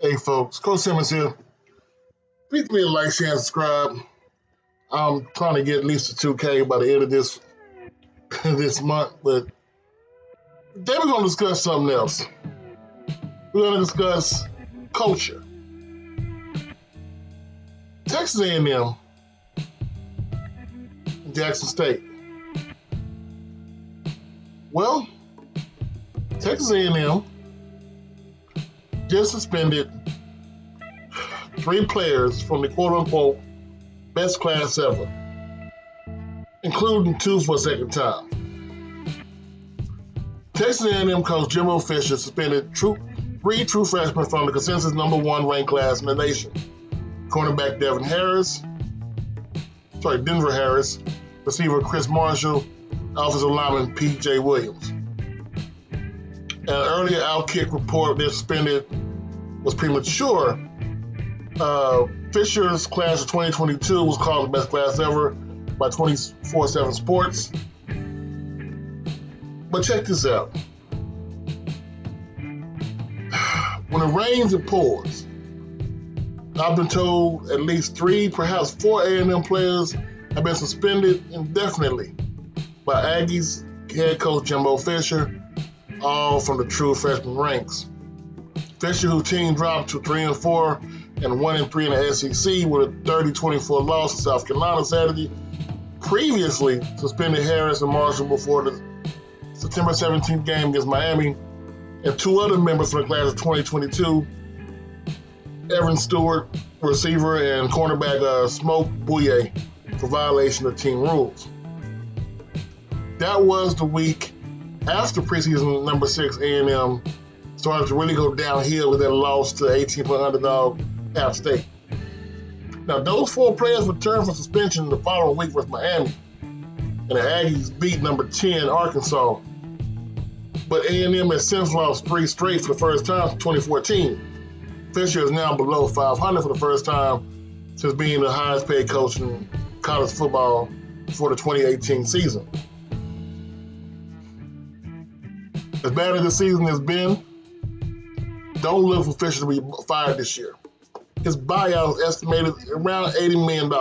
Hey folks, Coach Simmons here. Please give me a like, share, and subscribe. I'm trying to get at least a 2K by the end of this this month, but today we're going to discuss something else. We're going to discuss culture. Texas A&M, Jackson State. Well, Texas A&M just suspended 3 players from the quote-unquote best class ever, including 2 for a second time. Texas A&M coach Jimbo Fisher suspended 3 true freshmen from the consensus number 1 ranked class in the nation. Cornerback Denver Harris, receiver Chris Marshall, offensive lineman P.J. Williams. An earlier Outkick report that suspended was premature. Fisher's class of 2022 was called the best class ever by 24/7 Sports. But check this out. When it rains, it pours. I've been told at least 3, perhaps 4 A&M players have been suspended indefinitely by Aggies head coach Jimbo Fisher, all from the true freshman ranks. Fisher, whose team dropped to 3-4 and 1-3 in the SEC with a 30-24 loss to South Carolina Saturday, previously suspended Harris and Marshall before the September 17th game against Miami, and 2 other members from the class of 2022, Evan Stewart, receiver, and cornerback Smoke Bouye, for violation of team rules. That was the week after preseason number 6 A&M started to really go downhill with that loss to 18-point underdog App State. Now, those 4 players returned from suspension the following week versus Miami, and the Aggies beat number 10 Arkansas. But A&M has since lost 3 straight for the first time since 2014. Fisher is now below 500 for the first time since being the highest paid coach in college football for the 2018 season. As bad as the season has been, don't look for Fisher to be fired this year. His buyout is estimated around $80 million.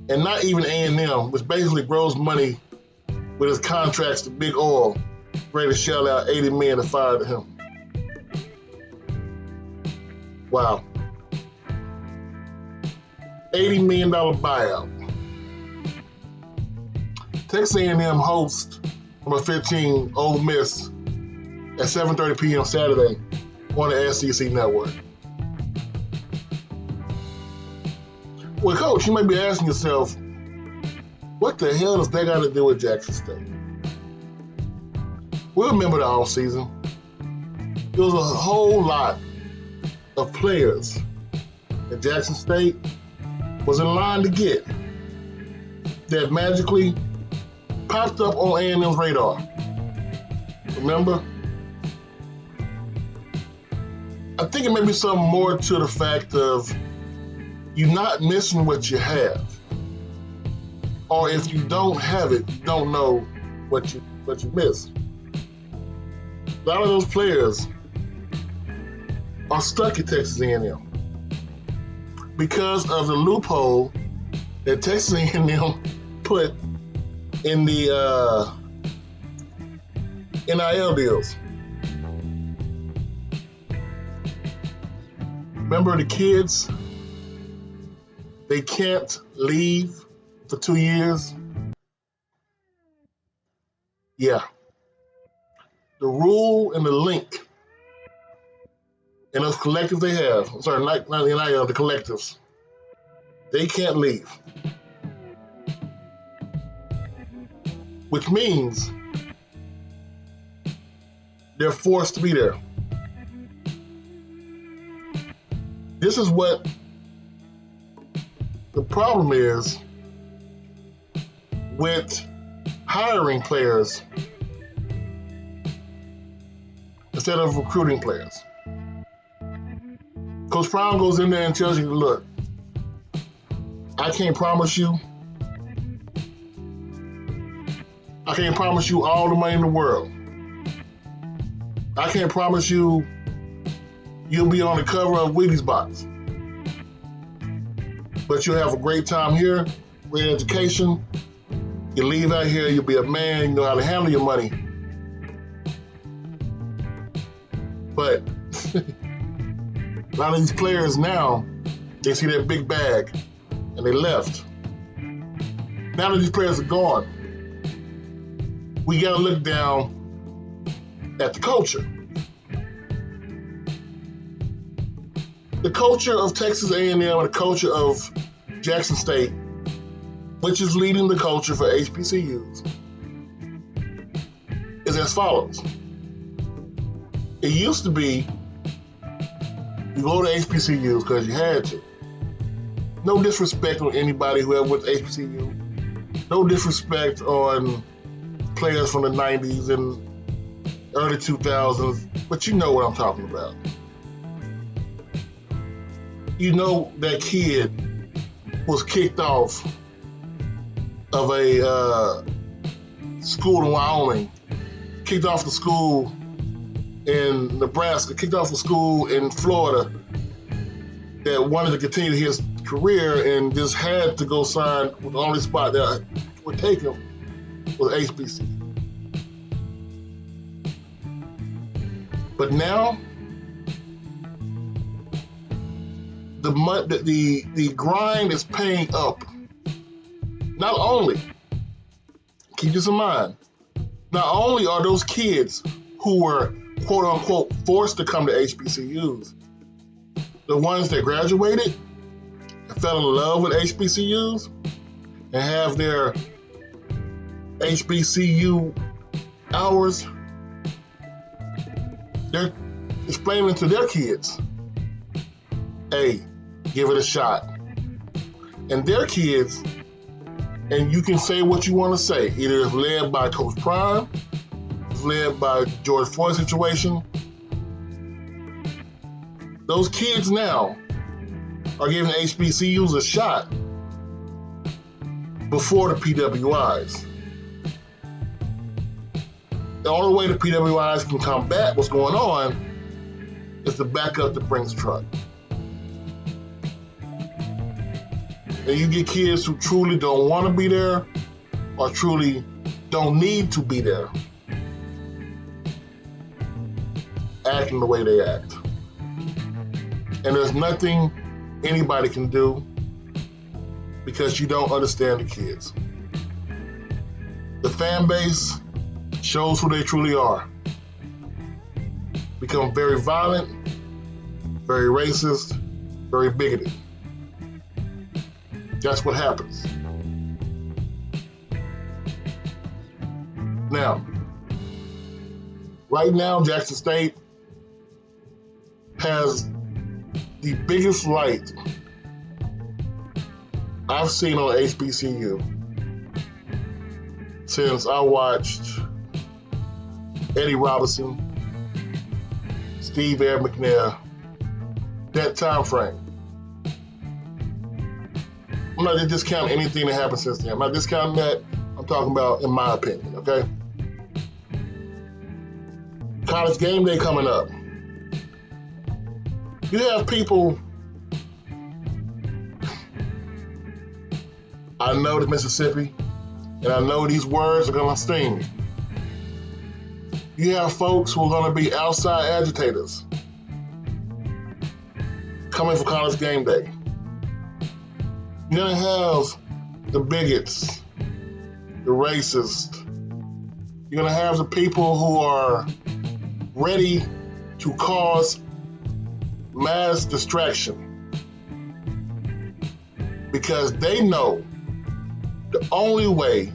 And not even A&M, which basically grows money with his contracts to Big Oil, ready to shell out $80 million to fire him. Wow. $80 million buyout. Texas A&M hosts number 15 Ole Miss at 7:30 p.m. Saturday on the SEC Network. Well, Coach, you may be asking yourself, what the hell does that got to do with Jackson State? We remember the offseason. There was a whole lot of players that Jackson State was in line to get that magically popped up on A&M's radar. Remember? I think it may be something more to the fact of you not missing what you have. Or if you don't have it, you don't know what you missed. A lot of those players are stuck at Texas A&M because of the loophole that Texas A&M put in the NIL deals. Remember the kids? They can't leave for 2 years. Yeah. The rule and the link in those collectives they have, sorry, not the NIL, the collectives, they can't leave. Which means they're forced to be there. This is what the problem is with hiring players instead of recruiting players. Coach Brown goes in there and tells you, look, I can't promise you all the money in the world. I can't promise you you'll be on the cover of Wheaties Box, but you'll have a great time here, great education. You leave out here, you'll be a man, you know how to handle your money. But a lot of these players now, they see that big bag and they left. Now that these players are gone, we got to look down at the culture. The culture of Texas A&M and the culture of Jackson State, which is leading the culture for HBCUs, is as follows. It used to be you go to HBCUs because you had to. No disrespect on anybody who ever went to HBCU. No disrespect on players from the 90s and early 2000s, but you know what I'm talking about. You know that kid was kicked off of a school in Wyoming, kicked off the school in Nebraska, kicked off the school in Florida that wanted to continue his career and just had to go sign with the only spot that would take him was HBC. But now, the grind is paying up. Not only, keep this in mind, not only are those kids who were quote unquote forced to come to HBCUs, the ones that graduated and fell in love with HBCUs and have their HBCU hours, they're explaining to their kids, hey, give it a shot. And their kids, and you can say what you want to say, either it's led by Coach Prime, it's led by George Floyd's situation. Those kids now are giving HBCUs a shot before the PWIs. The only way the PWIs can combat what's going on is to back up the Brinks truck. And you get kids who truly don't want to be there or truly don't need to be there acting the way they act. And there's nothing anybody can do because you don't understand the kids. The fan base shows who they truly are. Become very violent, very racist, very bigoted. That's what happens. Now, right now, Jackson State has the biggest light I've seen on HBCU since I watched Eddie Robinson, Steve Air McNair, that time frame. I'm not discounting anything that happened since then. I'm not discounting that. I'm talking about in my opinion, okay? College game day coming up. You have people, I know it's Mississippi, and I know these words are gonna sting. You have folks who are gonna be outside agitators coming for college game day. You're gonna have the bigots, the racists. You're gonna have the people who are ready to cause mass distraction because they know the only way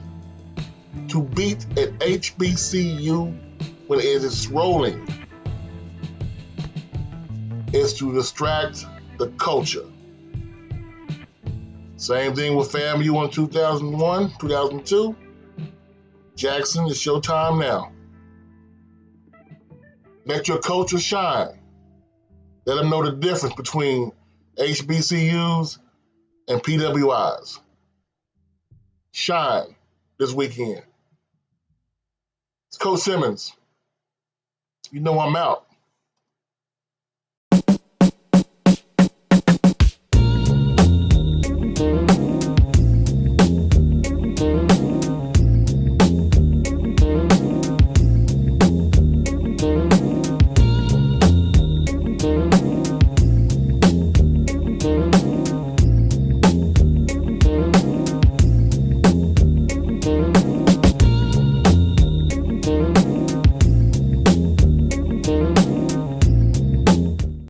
to beat an HBCU when it is rolling is to distract the culture. Same thing with FAMU in 2001, 2002. Jackson, it's your time now. Let your culture shine. Let them know the difference between HBCUs and PWIs. Shine this weekend. It's Coach Simmons. You know I'm out.